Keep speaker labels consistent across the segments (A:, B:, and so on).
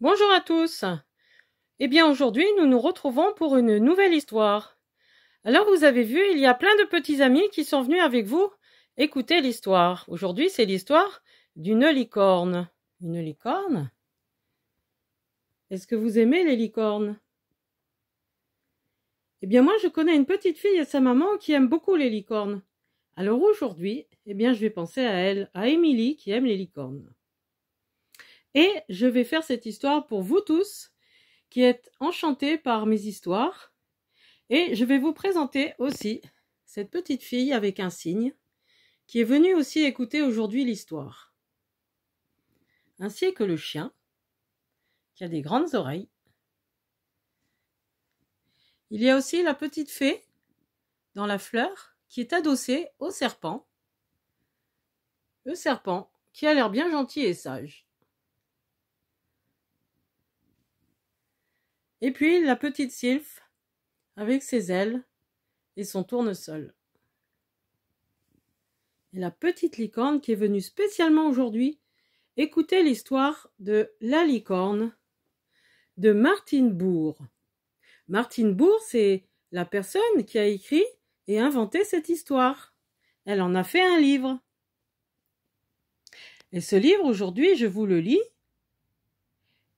A: Bonjour à tous. Eh bien aujourd'hui nous nous retrouvons pour une nouvelle histoire. Alors vous avez vu, il y a plein de petits amis qui sont venus avec vous écouter l'histoire. Aujourd'hui c'est l'histoire d'une licorne. Une licorne? Est-ce que vous aimez les licornes? Eh bien moi je connais une petite fille et sa maman qui aiment beaucoup les licornes. Alors aujourd'hui, eh bien je vais penser à elle, à Émilie qui aime les licornes. Et je vais faire cette histoire pour vous tous qui êtes enchantés par mes histoires. Et je vais vous présenter aussi cette petite fille avec un cygne qui est venue aussi écouter aujourd'hui l'histoire. Ainsi que le chien qui a des grandes oreilles. Il y a aussi la petite fée dans la fleur qui est adossée au serpent. Le serpent qui a l'air bien gentil et sage. Et puis la petite sylphe avec ses ailes et son tournesol. Et la petite licorne qui est venue spécialement aujourd'hui écouter l'histoire de la licorne de Martine Bourg. Martine Bourg, c'est la personne qui a écrit et inventé cette histoire. Elle en a fait un livre. Et ce livre, aujourd'hui, je vous le lis.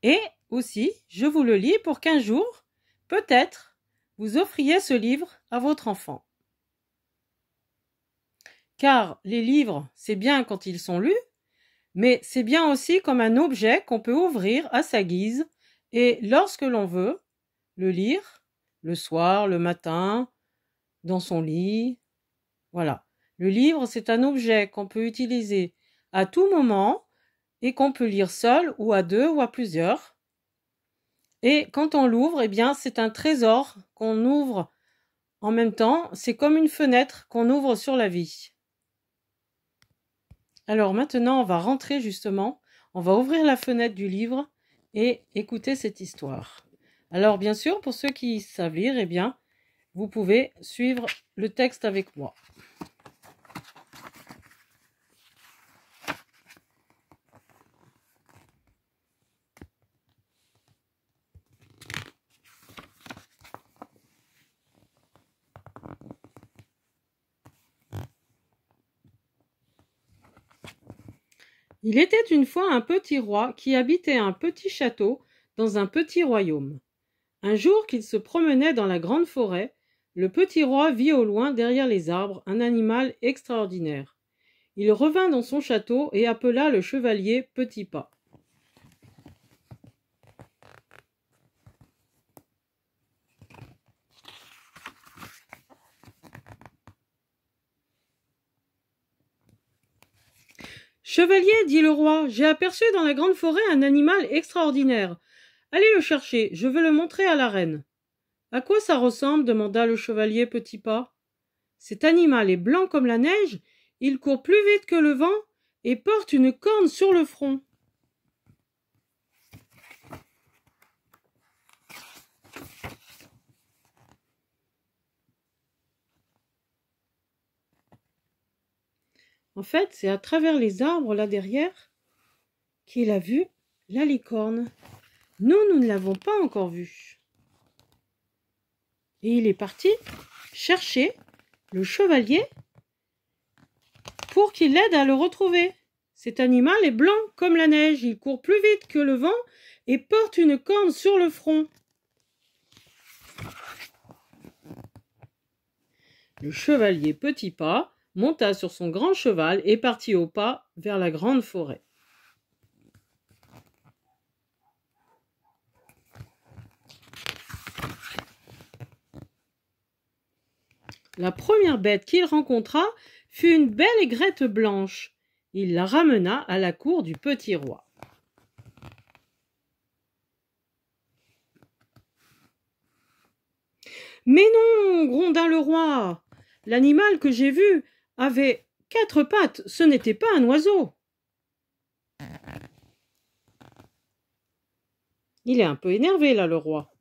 A: Et aussi, je vous le lis pour qu'un jour, peut-être, vous offriez ce livre à votre enfant. Car les livres, c'est bien quand ils sont lus, mais c'est bien aussi comme un objet qu'on peut ouvrir à sa guise et lorsque l'on veut, le lire, le soir, le matin, dans son lit. Voilà. Le livre, c'est un objet qu'on peut utiliser à tout moment et qu'on peut lire seul ou à deux ou à plusieurs. Et quand on l'ouvre, eh bien, c'est un trésor qu'on ouvre en même temps. C'est comme une fenêtre qu'on ouvre sur la vie. Alors maintenant, on va rentrer justement. On va ouvrir la fenêtre du livre et écouter cette histoire. Alors bien sûr, pour ceux qui savent lire, eh bien, vous pouvez suivre le texte avec moi. Il était une fois un petit roi qui habitait un petit château dans un petit royaume. Un jour qu'il se promenait dans la grande forêt, le petit roi vit au loin derrière les arbres un animal extraordinaire. Il revint dans son château et appela le chevalier Petit-Pas. Chevalier, dit le roi, j'ai aperçu dans la grande forêt un animal extraordinaire. Allez le chercher, je veux le montrer à la reine. À quoi ça ressemble demanda le chevalier Petit-Pas. Cet animal est blanc comme la neige, il court plus vite que le vent et porte une corne sur le front. En fait, c'est à travers les arbres là derrière qu'il a vu la licorne. Nous ne l'avons pas encore vue. Et il est parti chercher le chevalier pour qu'il l'aide à le retrouver. Cet animal est blanc comme la neige, il court plus vite que le vent et porte une corne sur le front. Le chevalier Petit-Pas monta sur son grand cheval et partit au pas vers la grande forêt. La première bête qu'il rencontra fut une belle aigrette blanche. Il la ramena à la cour du petit roi. « Mais non, gronda le roi, l'animal que j'ai vu avait 4 pattes, ce n'était pas un oiseau. » Il est un peu énervé là, le roi.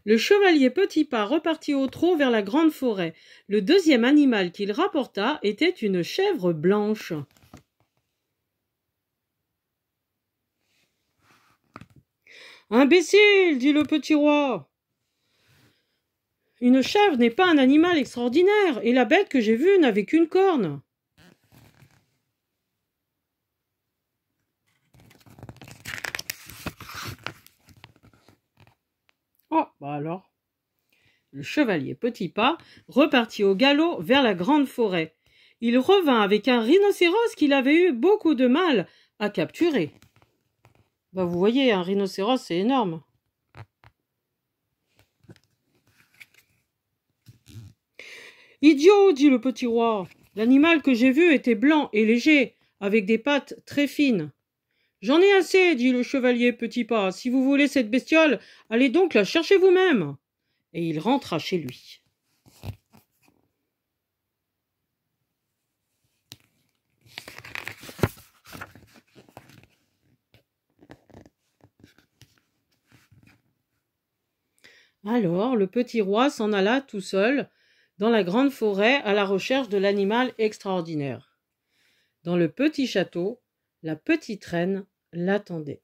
A: Le chevalier Petit-Pas repartit au trot vers la grande forêt. Le deuxième animal qu'il rapporta était une chèvre blanche. Imbécile, dit le petit roi. Une chèvre n'est pas un animal extraordinaire, et la bête que j'ai vue n'avait qu'une corne. Oh, bah alors. Le chevalier Petit Pas repartit au galop vers la grande forêt. Il revint avec un rhinocéros qu'il avait eu beaucoup de mal à capturer. Bah vous voyez, un rhinocéros, c'est énorme. Idiot, dit le petit roi. L'animal que j'ai vu était blanc et léger, avec des pattes très fines. J'en ai assez, dit le chevalier Petit Pas. Si vous voulez cette bestiole, allez donc la chercher vous-même. Et il rentra chez lui. Alors le petit roi s'en alla tout seul dans la grande forêt à la recherche de l'animal extraordinaire. Dans le petit château, la petite reine l'attendait.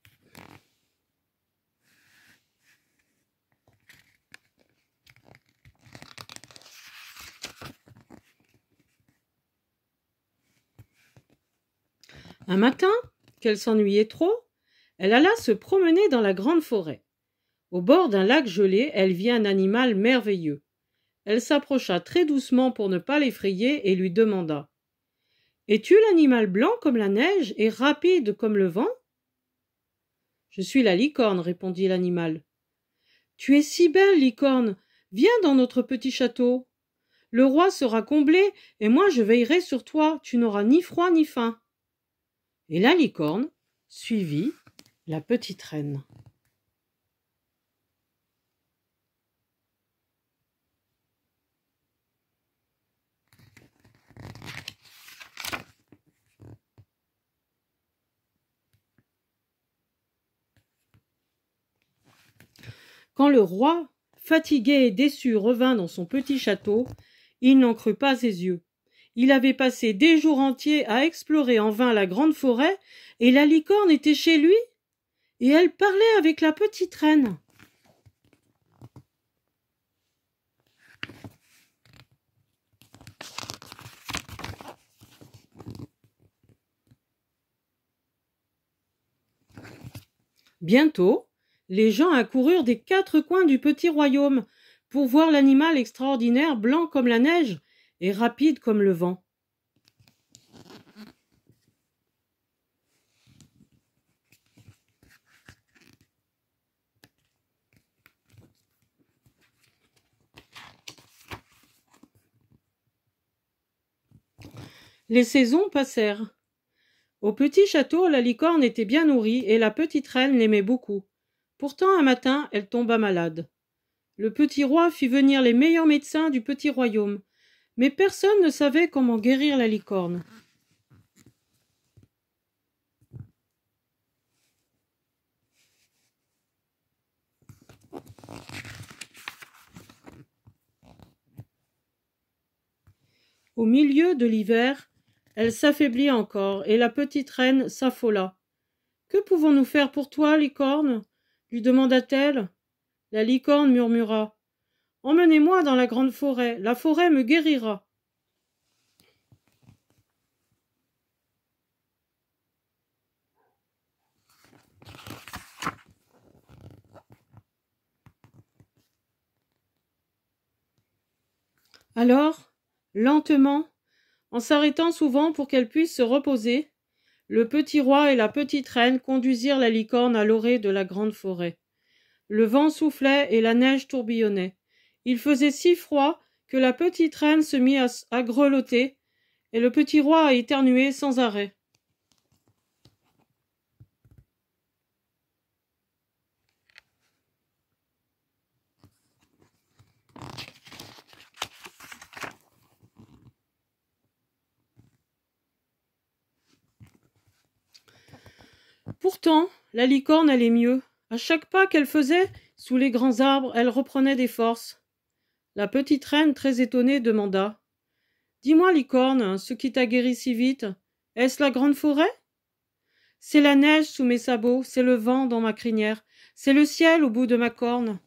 A: Un matin, qu'elle s'ennuyait trop, elle alla se promener dans la grande forêt. Au bord d'un lac gelé, elle vit un animal merveilleux. Elle s'approcha très doucement pour ne pas l'effrayer et lui demanda « Es-tu l'animal blanc comme la neige et rapide comme le vent ?»« Je suis la licorne, répondit l'animal. Tu es si belle, licorne, viens dans notre petit château. Le roi sera comblé et moi je veillerai sur toi, tu n'auras ni froid ni faim. Et la licorne suivit la petite reine. Quand le roi, fatigué et déçu, revint dans son petit château, il n'en crut pas ses yeux. Il avait passé des jours entiers à explorer en vain la grande forêt, et la licorne était chez lui, et elle parlait avec la petite reine. Bientôt, les gens accoururent des 4 coins du petit royaume pour voir l'animal extraordinaire blanc comme la neige et rapide comme le vent. Les saisons passèrent. Au petit château, la licorne était bien nourrie et la petite reine l'aimait beaucoup. Pourtant, un matin, elle tomba malade. Le petit roi fit venir les meilleurs médecins du petit royaume, mais personne ne savait comment guérir la licorne. Au milieu de l'hiver, elle s'affaiblit encore, et la petite reine s'affola. « Que pouvons-nous faire pour toi, licorne ?» lui demanda-t-elle. La licorne murmura. « Emmenez-moi dans la grande forêt, la forêt me guérira. » Alors, lentement, en s'arrêtant souvent pour qu'elle puisse se reposer, le petit roi et la petite reine conduisirent la licorne à l'orée de la grande forêt. Le vent soufflait et la neige tourbillonnait. Il faisait si froid que la petite reine se mit à grelotter et le petit roi à éternuer sans arrêt. Pourtant, la licorne allait mieux. À chaque pas qu'elle faisait, sous les grands arbres, elle reprenait des forces. La petite reine, très étonnée, demanda « Dis-moi, licorne, ce qui t'a guéri si vite, est-ce la grande forêt ?» C'est la neige sous mes sabots, c'est le vent dans ma crinière, c'est le ciel au bout de ma corne.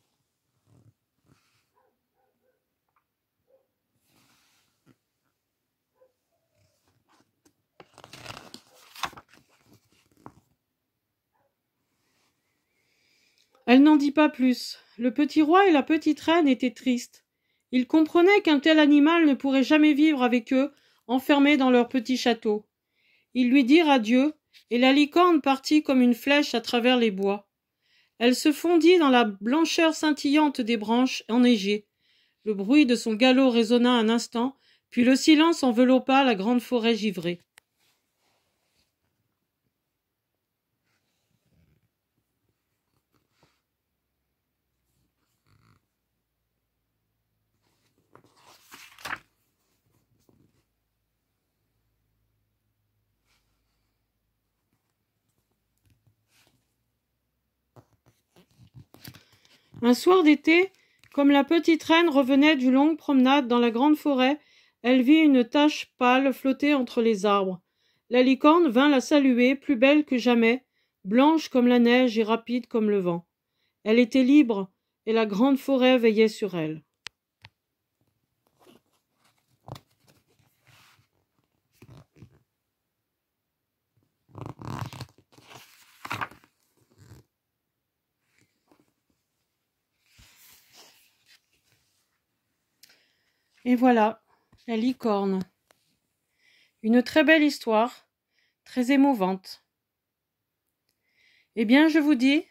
A: Elle n'en dit pas plus. Le petit roi et la petite reine étaient tristes. Ils comprenaient qu'un tel animal ne pourrait jamais vivre avec eux, enfermé dans leur petit château. Ils lui dirent adieu, et la licorne partit comme une flèche à travers les bois. Elle se fondit dans la blancheur scintillante des branches enneigées. Le bruit de son galop résonna un instant, puis le silence enveloppa la grande forêt givrée. Un soir d'été, comme la petite reine revenait d'une longue promenade dans la grande forêt, elle vit une tache pâle flotter entre les arbres. La licorne vint la saluer, plus belle que jamais, blanche comme la neige et rapide comme le vent. Elle était libre, et la grande forêt veillait sur elle. Et voilà, la licorne. Une très belle histoire, très émouvante. Eh bien, je vous dis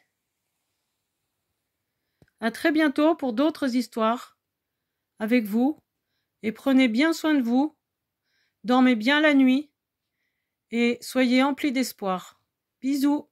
A: à très bientôt pour d'autres histoires avec vous, et prenez bien soin de vous, dormez bien la nuit, et soyez emplis d'espoir. Bisous.